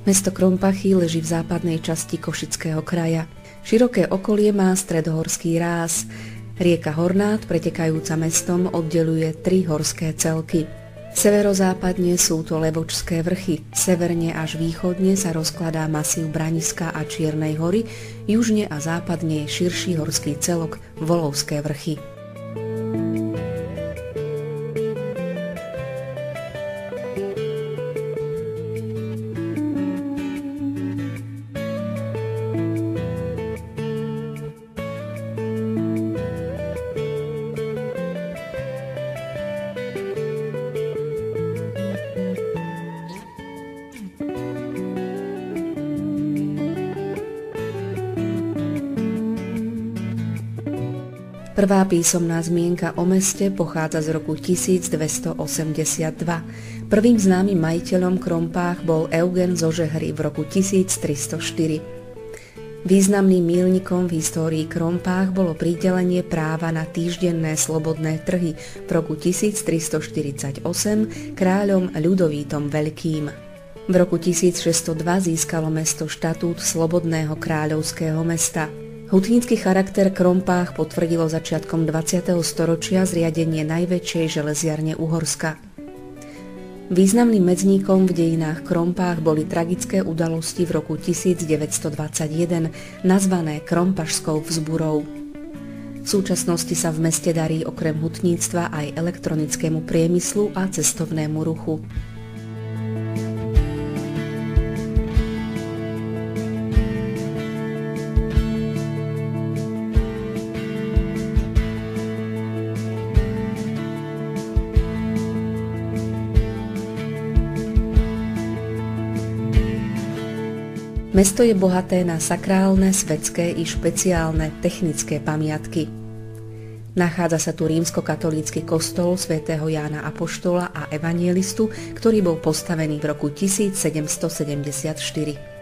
Mesto Krompachy leží v západnej časti Košického kraja. Široké okolie má stredohorský ráz. Rieka Hornát, pretekajúca mestom, oddeľuje 3 horské celky. Severozápadne sú to Levočské vrchy, severne až východne sa rozkladá masív Braniska a Čiernej hory, južne a západne je širší horský celok Volovské vrchy. Prvá písomná zmienka o meste pochádza z roku 1282. Prvým známym majiteľom Krompách bol Eugen zo Žehry v roku 1304. Významným míľnikom v histórii Krompách bolo pridelenie práva na týždenné slobodné trhy v roku 1348 kráľom Ľudovítom Veľkým. V roku 1602 získalo mesto štatút slobodného kráľovského mesta. Hutínsky charakter Krompách potvrdilo začiatkom 20. storočia zriadenie najväčšej železiarne Uhorska. Významným medzníkom v dejinách Krompách boli tragické udalosti v roku 1921, nazvané Krompašskou vzburou. V súčasnosti sa v meste darí okrem hutníctva aj elektronickému priemyslu a cestovnému ruchu. Mesto je bohaté na sakrálne, svetské i špeciálne technické pamiatky. Nachádza sa tu rímskokatolícky kostol svätého Jána Apoštola a evangelistu, ktorý bol postavený v roku 1774.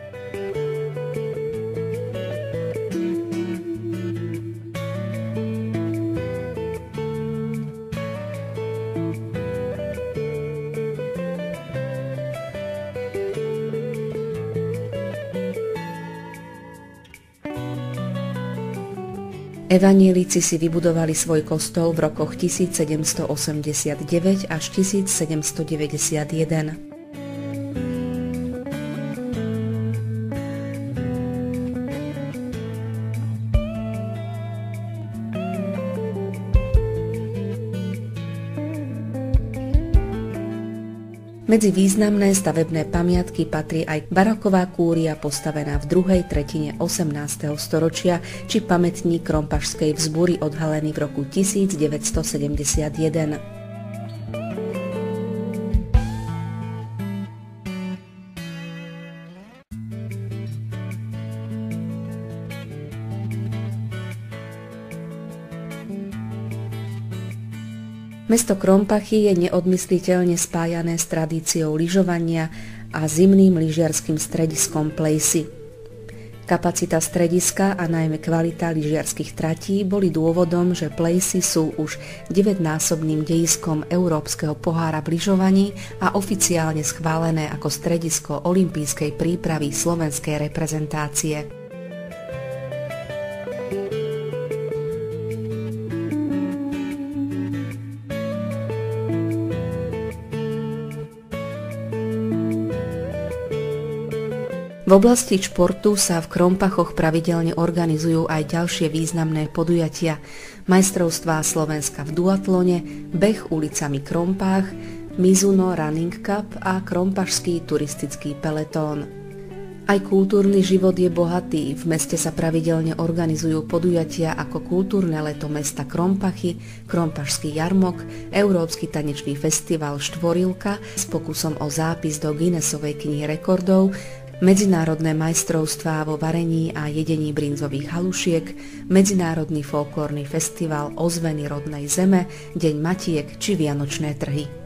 Evanjelici si vybudovali svoj kostol v rokoch 1789 až 1791. Medzi významné stavebné pamiatky patrí aj baroková kúria postavená v druhej tretine 18. storočia či pamätník Krompašskej vzbury odhalený v roku 1971. Mesto Krompachy je neodmysliteľne spájané s tradíciou lyžovania a zimným lyžiarskym strediskom Plejsy. Kapacita strediska a najmä kvalita lyžiarskych tratí boli dôvodom, že Plejsy sú už 9-násobným dejiskom Európskeho pohára v lyžovaní a oficiálne schválené ako stredisko olympijskej prípravy slovenskej reprezentácie. V oblasti športu sa v Krompachoch pravidelne organizujú aj ďalšie významné podujatia. Majstrovstvá Slovenska v duatlone, beh ulicami Krompách, Mizuno Running Cup a Krompašský turistický peletón. Aj kultúrny život je bohatý. V meste sa pravidelne organizujú podujatia ako kultúrne leto mesta Krompachy, Krompašský jarmok, Európsky tanečný festival Štvorilka s pokusom o zápis do Guinnessovej knihy rekordov, medzinárodné majstrovstvá vo varení a jedení brinzových halušiek, medzinárodný folklórny festival Ozveny rodnej zeme, Deň matiek či Vianočné trhy.